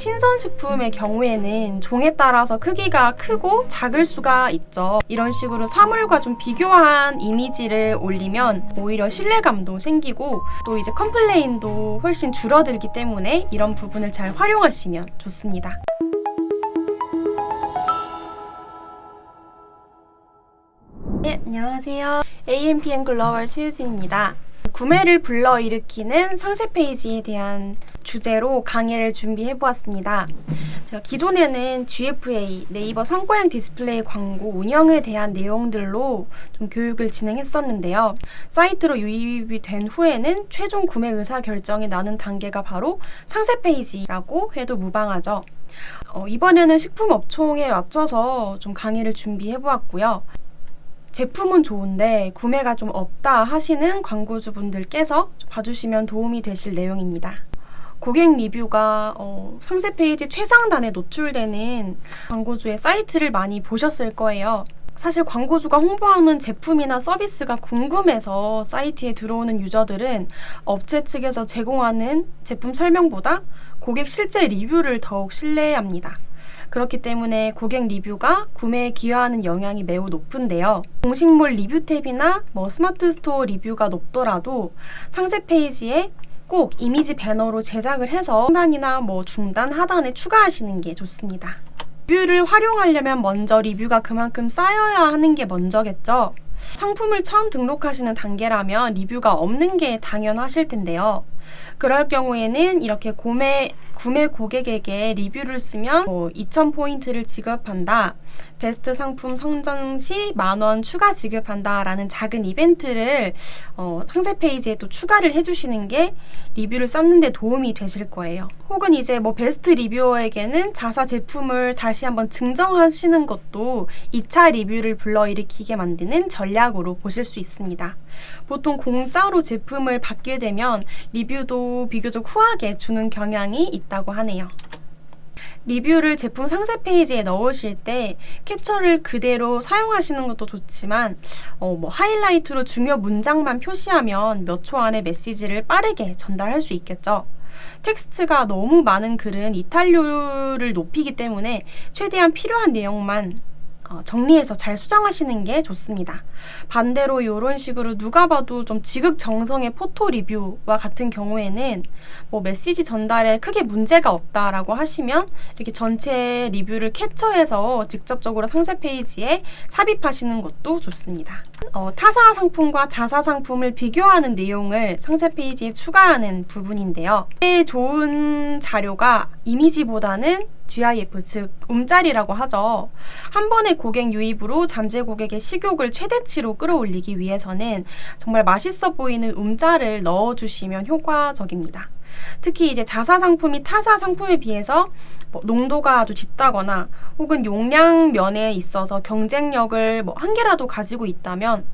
신선식품의 경우에는 종에 따라서 크기가 크고 작을 수가 있죠. 이런 식으로 사물과 좀 비교한 이미지를 올리면 오히려 신뢰감도 생기고 또 이제 컴플레인도 훨씬 줄어들기 때문에 이런 부분을 잘 활용하시면 좋습니다. 네, 안녕하세요. AMPM 글로벌 최유진입니다. 구매를 불러일으키는 상세 페이지에 대한 주제로 강의를 준비해 보았습니다. 제가 기존에는 GFA, 네이버 선거용 디스플레이 광고 운영에 대한 내용들로 좀 교육을 진행했었는데요. 사이트로 유입이 된 후에는 최종 구매 의사 결정이 나는 단계가 바로 상세 페이지라고 해도 무방하죠. 이번에는 식품업종에 맞춰서 좀 강의를 준비해 보았고요. 제품은 좋은데 구매가 좀 없다 하시는 광고주분들께서 봐주시면 도움이 되실 내용입니다. 고객 리뷰가 상세 페이지 최상단에 노출되는 광고주의 사이트를 많이 보셨을 거예요. 사실 광고주가 홍보하는 제품이나 서비스가 궁금해서 사이트에 들어오는 유저들은 업체 측에서 제공하는 제품 설명보다 고객 실제 리뷰를 더욱 신뢰합니다. 그렇기 때문에 고객 리뷰가 구매에 기여하는 영향이 매우 높은데요. 공식몰 리뷰 탭이나 스마트 스토어 리뷰가 높더라도 상세 페이지에 꼭 이미지 배너로 제작을 해서 상단이나 중단, 하단에 추가하시는 게 좋습니다. 리뷰를 활용하려면 먼저 리뷰가 그만큼 쌓여야 하는 게 먼저겠죠. 상품을 처음 등록하시는 단계라면 리뷰가 없는 게 당연하실 텐데요. 그럴 경우에는 이렇게 구매 고객에게 리뷰를 쓰면 2,000포인트를 지급한다, 베스트 상품 선정 시 10,000원 추가 지급한다 라는 작은 이벤트를 상세 페이지에 또 추가를 해주시는 게 리뷰를 쌓는 데 도움이 되실 거예요. 혹은 이제 베스트 리뷰어에게는 자사 제품을 다시 한번 증정하시는 것도 2차 리뷰를 불러일으키게 만드는 전략으로 보실 수 있습니다. 보통 공짜로 제품을 받게 되면 리뷰도 비교적 후하게 주는 경향이 있다고 하네요. 리뷰를 제품 상세 페이지에 넣으실 때 캡처를 그대로 사용하시는 것도 좋지만 하이라이트로 중요 문장만 표시하면 몇 초 안에 메시지를 빠르게 전달할 수 있겠죠. 텍스트가 너무 많은 글은 이탈률을 높이기 때문에 최대한 필요한 내용만 정리해서 잘 수정하시는 게 좋습니다. 반대로 이런 식으로 누가 봐도 좀 지극정성의 포토 리뷰와 같은 경우에는 메시지 전달에 크게 문제가 없다라고 하시면 이렇게 전체 리뷰를 캡처해서 직접적으로 상세 페이지에 삽입하시는 것도 좋습니다. 타사 상품과 자사 상품을 비교하는 내용을 상세 페이지에 추가하는 부분인데요. 제일 좋은 자료가 이미지보다는 GIF, 즉 움짤이라고 하죠. 한 번의 고객 유입으로 잠재 고객의 식욕을 최대치로 끌어올리기 위해서는 정말 맛있어 보이는 움짤을 넣어주시면 효과적입니다. 특히 이제 자사 상품이 타사 상품에 비해서 농도가 아주 짙다거나 혹은 용량 면에 있어서 경쟁력을 한 개라도 가지고 있다면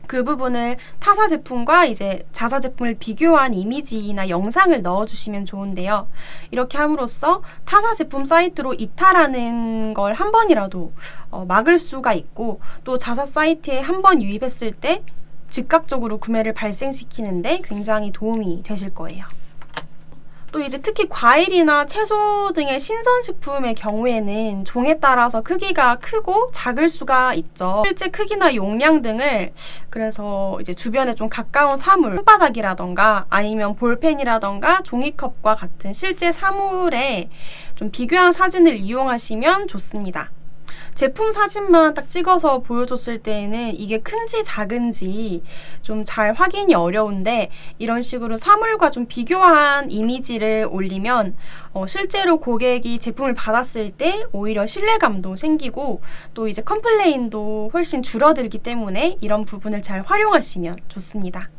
그 부분을 타사 제품과 이제 자사 제품을 비교한 이미지나 영상을 넣어주시면 좋은데요. 이렇게 함으로써 타사 제품 사이트로 이탈하는 걸 한 번이라도 막을 수가 있고 또 자사 사이트에 한 번 유입했을 때 즉각적으로 구매를 발생시키는데 굉장히 도움이 되실 거예요. 또 이제 특히 과일이나 채소 등의 신선식품의 경우에는 종에 따라서 크기가 크고 작을 수가 있죠. 실제 크기나 용량 등을 그래서 이제 주변에 좀 가까운 사물, 손바닥이라던가 아니면 볼펜이라던가 종이컵과 같은 실제 사물에 좀 비교한 사진을 이용하시면 좋습니다. 제품 사진만 딱 찍어서 보여줬을 때에는 이게 큰지 작은지 좀 잘 확인이 어려운데 이런 식으로 사물과 좀 비교한 이미지를 올리면 실제로 고객이 제품을 받았을 때 오히려 신뢰감도 생기고 또 이제 컴플레인도 훨씬 줄어들기 때문에 이런 부분을 잘 활용하시면 좋습니다.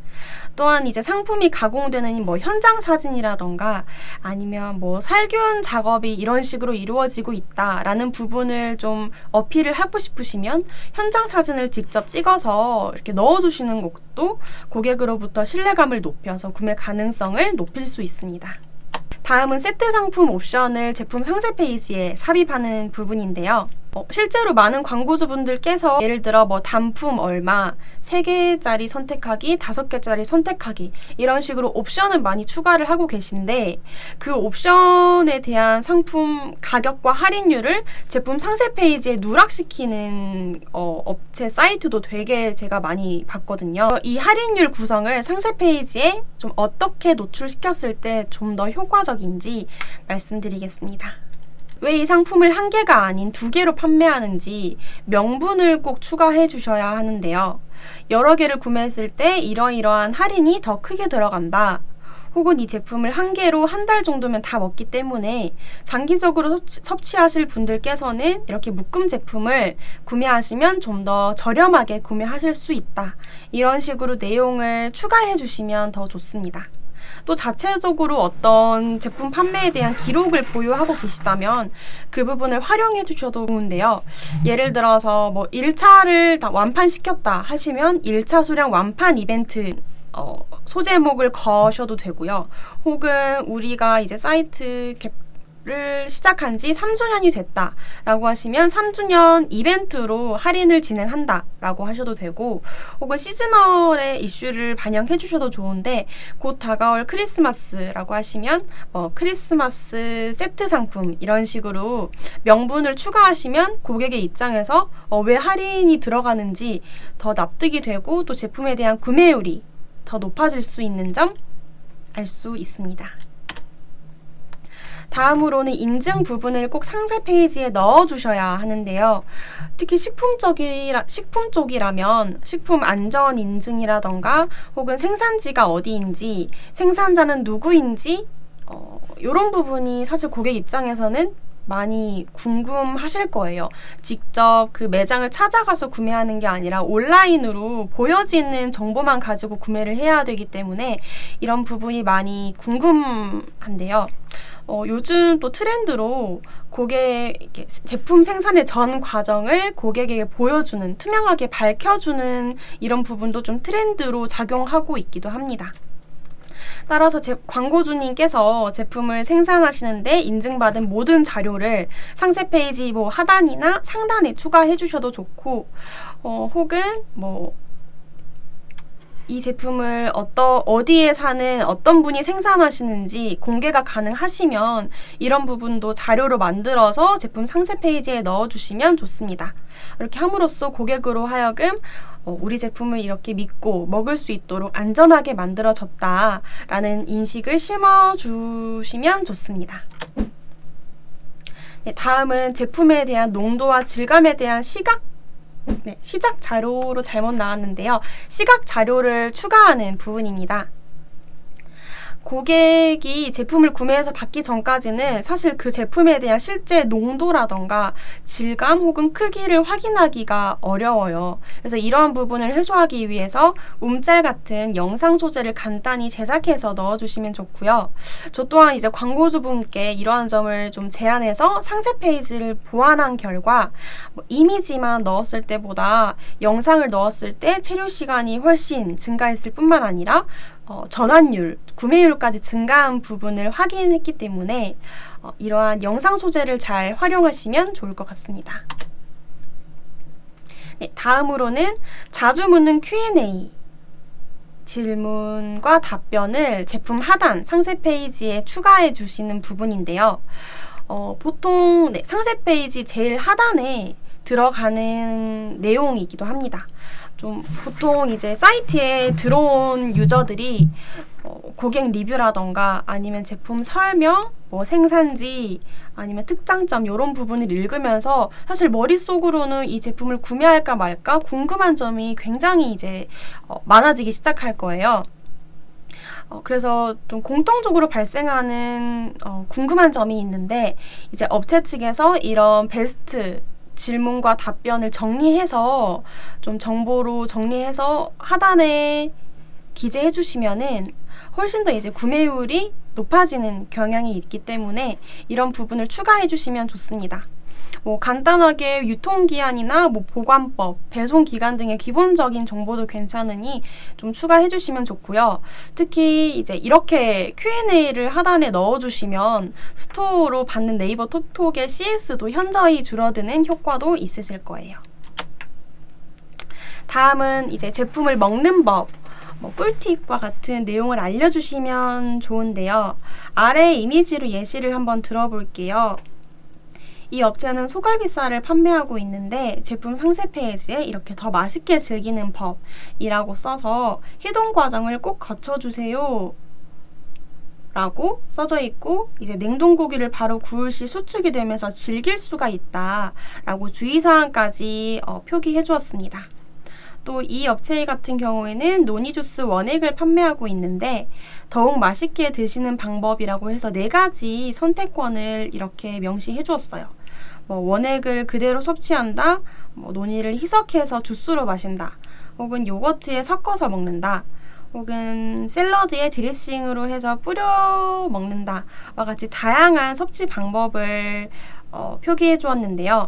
또한 이제 상품이 가공되는 현장 사진이라던가 아니면 살균 작업이 이런 식으로 이루어지고 있다라는 부분을 좀 어필을 하고 싶으시면 현장 사진을 직접 찍어서 이렇게 넣어주시는 것도 고객으로부터 신뢰감을 높여서 구매 가능성을 높일 수 있습니다. 다음은 세트 상품 옵션을 제품 상세 페이지에 삽입하는 부분인데요. 실제로 많은 광고주분들께서 예를 들어 뭐 단품 얼마, 3개짜리 선택하기, 5개짜리 선택하기 이런 식으로 옵션을 많이 추가를 하고 계신데 그 옵션에 대한 상품 가격과 할인율을 제품 상세 페이지에 누락시키는 업체 사이트도 되게 제가 많이 봤거든요. 이 할인율 구성을 상세 페이지에 좀 어떻게 노출시켰을 때 좀 더 효과적인지 말씀드리겠습니다. 왜 이 상품을 1개가 아닌 2개로 판매하는지 명분을 꼭 추가해 주셔야 하는데요. 여러 개를 구매했을 때 이러이러한 할인이 더 크게 들어간다. 혹은 이 제품을 1개로 한 달 정도면 다 먹기 때문에 장기적으로 섭취하실 분들께서는 이렇게 묶음 제품을 구매하시면 좀 더 저렴하게 구매하실 수 있다. 이런 식으로 내용을 추가해 주시면 더 좋습니다. 또 자체적으로 어떤 제품 판매에 대한 기록을 보유하고 계시다면 그 부분을 활용해 주셔도 좋은데요. 예를 들어서 뭐 1차를 다 완판시켰다 하시면 1차 수량 완판 이벤트 소제목을 거셔도 되고요. 혹은 우리가 이제 사이트 를 시작한 지 3주년이 됐다 라고 하시면 3주년 이벤트로 할인을 진행한다 라고 하셔도 되고, 혹은 시즈널의 이슈를 반영해 주셔도 좋은데 곧 다가올 크리스마스라고 하시면 크리스마스 세트 상품 이런 식으로 명분을 추가하시면 고객의 입장에서 왜 할인이 들어가는지 더 납득이 되고 또 제품에 대한 구매율이 더 높아질 수 있는 점 알 수 있습니다. 다음으로는 인증 부분을 꼭 상세 페이지에 넣어주셔야 하는데요. 특히 식품 쪽이라면 식품 안전 인증이라던가 혹은 생산지가 어디인지, 생산자는 누구인지 이런 부분이 사실 고객 입장에서는 많이 궁금하실 거예요. 직접 그 매장을 찾아가서 구매하는 게 아니라 온라인으로 보여지는 정보만 가지고 구매를 해야 되기 때문에 이런 부분이 많이 궁금한데요. 요즘 또 트렌드로 제품 생산의 전 과정을 고객에게 보여주는, 투명하게 밝혀주는 이런 부분도 좀 트렌드로 작용하고 있기도 합니다. 따라서 광고주님께서 제품을 생산하시는데 인증받은 모든 자료를 상세 페이지 하단이나 상단에 추가해 주셔도 좋고, 혹은 이 제품을 어디에 사는 어떤 분이 생산하시는지 공개가 가능하시면 이런 부분도 자료로 만들어서 제품 상세 페이지에 넣어주시면 좋습니다. 이렇게 함으로써 고객으로 하여금 우리 제품을 이렇게 믿고 먹을 수 있도록 안전하게 만들어졌다라는 인식을 심어주시면 좋습니다. 네, 다음은 제품에 대한 농도와 질감에 대한 시각 자료로 잘못 나왔는데요. 시각 자료를 추가하는 부분입니다. 고객이 제품을 구매해서 받기 전까지는 사실 그 제품에 대한 실제 농도라던가 질감 혹은 크기를 확인하기가 어려워요. 그래서 이러한 부분을 해소하기 위해서 움짤 같은 영상 소재를 간단히 제작해서 넣어주시면 좋고요. 저 또한 이제 광고주분께 이러한 점을 좀 제안해서 상세 페이지를 보완한 결과 이미지만 넣었을 때보다 영상을 넣었을 때 체류 시간이 훨씬 증가했을 뿐만 아니라 전환율, 구매율까지 증가한 부분을 확인했기 때문에 이러한 영상 소재를 잘 활용하시면 좋을 것 같습니다. 네, 다음으로는 자주 묻는 Q&A 질문과 답변을 제품 하단 상세 페이지에 추가해 주시는 부분인데요. 보통 상세 페이지 제일 하단에 들어가는 내용이기도 합니다. 보통 이제 사이트에 들어온 유저들이 고객 리뷰라던가 아니면 제품 설명, 생산지, 아니면 특장점 이런 부분을 읽으면서 사실 머릿속으로는 이 제품을 구매할까 말까 궁금한 점이 굉장히 이제 많아지기 시작할 거예요. 그래서 좀 공통적으로 발생하는 궁금한 점이 있는데, 이제 업체 측에서 이런 베스트 질문과 답변을 정리해서 좀 정보로 정리해서 하단에 기재해 주시면은 훨씬 더 이제 구매율이 높아지는 경향이 있기 때문에 이런 부분을 추가해 주시면 좋습니다. 뭐 간단하게 유통기한이나 뭐 보관법, 배송기간 등의 기본적인 정보도 괜찮으니 좀 추가해 주시면 좋고요. 특히 이제 이렇게 Q&A를 하단에 넣어주시면 스토어로 받는 네이버 톡톡의 CS도 현저히 줄어드는 효과도 있으실 거예요. 다음은 이제 제품을 먹는 법, 뭐 꿀팁과 같은 내용을 알려주시면 좋은데요. 아래 이미지로 예시를 한번 들어볼게요. 이 업체는 소갈비살을 판매하고 있는데 제품 상세 페이지에 이렇게 더 맛있게 즐기는 법이라고 써서 해동 과정을 꼭 거쳐주세요 라고 써져 있고, 이제 냉동고기를 바로 구울 시 수축이 되면서 질길 수가 있다 라고 주의사항까지 표기해 주었습니다. 또 이 업체 같은 경우에는 노니주스 원액을 판매하고 있는데 더욱 맛있게 드시는 방법이라고 해서 4가지 선택권을 이렇게 명시해 주었어요. 뭐 원액을 그대로 섭취한다, 뭐 노니를 희석해서 주스로 마신다, 혹은 요거트에 섞어서 먹는다, 혹은 샐러드에 드레싱으로 해서 뿌려 먹는다와 같이 다양한 섭취 방법을 표기해 주었는데요.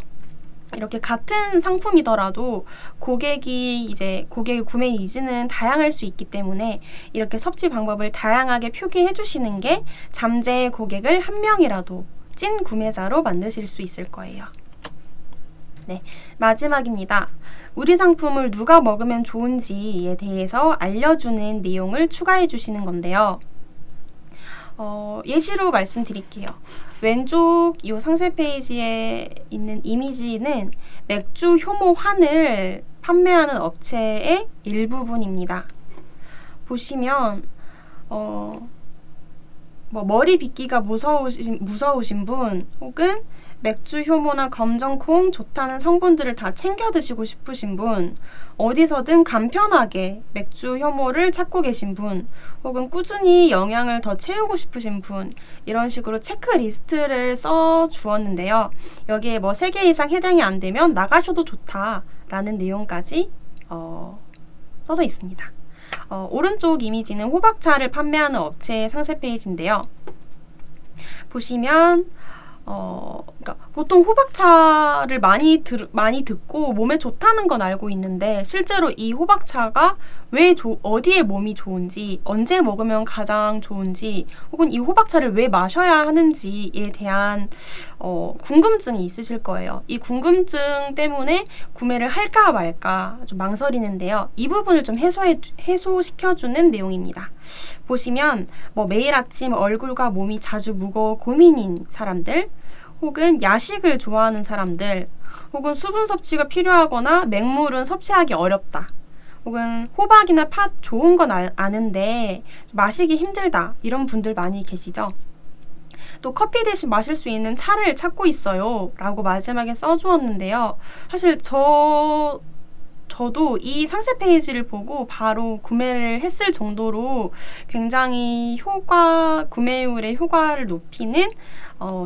이렇게 같은 상품이더라도 고객의 구매 니즈는 다양할 수 있기 때문에 이렇게 섭취 방법을 다양하게 표기해 주시는 게 잠재 고객을 한 명이라도 찐 구매자로 만드실 수 있을 거예요. 네, 마지막입니다. 우리 상품을 누가 먹으면 좋은지에 대해서 알려주는 내용을 추가해 주시는 건데요. 예시로 말씀드릴게요. 왼쪽 이 상세 페이지에 있는 이미지는 맥주 효모 환을 판매하는 업체의 일부분입니다. 보시면 뭐 머리 빗기가 무서우신 분, 혹은 맥주 효모나 검정콩 좋다는 성분들을 다 챙겨 드시고 싶으신 분, 어디서든 간편하게 맥주 효모를 찾고 계신 분, 혹은 꾸준히 영양을 더 채우고 싶으신 분, 이런 식으로 체크리스트를 써 주었는데요. 여기에 뭐 3개 이상 해당이 안 되면 나가셔도 좋다라는 내용까지 써져 있습니다. 오른쪽 이미지는 호박차를 판매하는 업체의 상세 페이지인데요. 보시면 그러니까 보통 호박차를 많이 듣고 몸에 좋다는 건 알고 있는데, 실제로 이 호박차가 어디에 몸이 좋은지, 언제 먹으면 가장 좋은지, 혹은 이 호박차를 왜 마셔야 하는지에 대한 궁금증이 있으실 거예요. 이 궁금증 때문에 구매를 할까 말까 좀 망설이는데요. 이 부분을 좀 해소시켜주는 내용입니다. 보시면 뭐 매일 아침 얼굴과 몸이 자주 무거워 고민인 사람들, 혹은 야식을 좋아하는 사람들, 혹은 수분 섭취가 필요하거나 맹물은 섭취하기 어렵다, 혹은 호박이나 팥 좋은 건 아는데 마시기 힘들다, 이런 분들 많이 계시죠. 또 커피 대신 마실 수 있는 차를 찾고 있어요 라고 마지막에 써주었는데요. 사실 저도 이 상세 페이지를 보고 바로 구매를 했을 정도로 굉장히 구매율의 효과를 높이는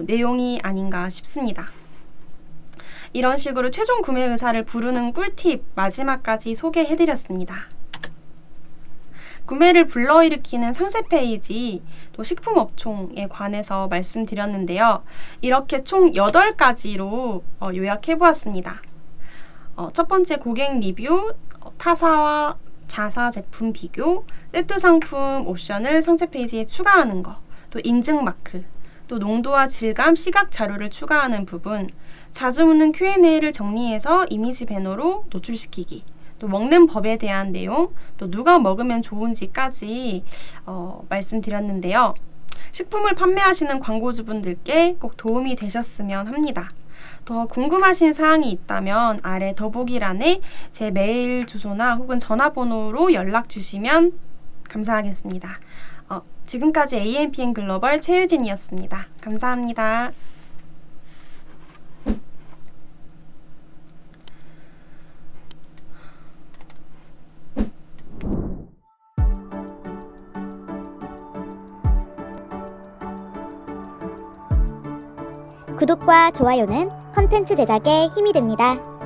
내용이 아닌가 싶습니다. 이런 식으로 최종 구매 의사를 부르는 꿀팁 마지막까지 소개해드렸습니다. 구매를 불러일으키는 상세 페이지, 또 식품업종에 관해서 말씀드렸는데요. 이렇게 총 8가지로 요약해보았습니다. 첫 번째, 고객 리뷰, 타사와 자사 제품 비교, 세트 상품 옵션을 상세 페이지에 추가하는 거, 또 인증 마크, 또 농도와 질감, 시각 자료를 추가하는 부분, 자주 묻는 Q&A를 정리해서 이미지 배너로 노출시키기, 또 먹는 법에 대한 내용, 또 누가 먹으면 좋은지까지 말씀드렸는데요. 식품을 판매하시는 광고주분들께 꼭 도움이 되셨으면 합니다. 더 궁금하신 사항이 있다면 아래 더보기란에 제 메일 주소나 혹은 전화번호로 연락 주시면 감사하겠습니다. 지금까지 AMPM 글로벌 최유진이었습니다. 감사합니다. 구독과 좋아요는 컨텐츠 제작에 힘이 됩니다.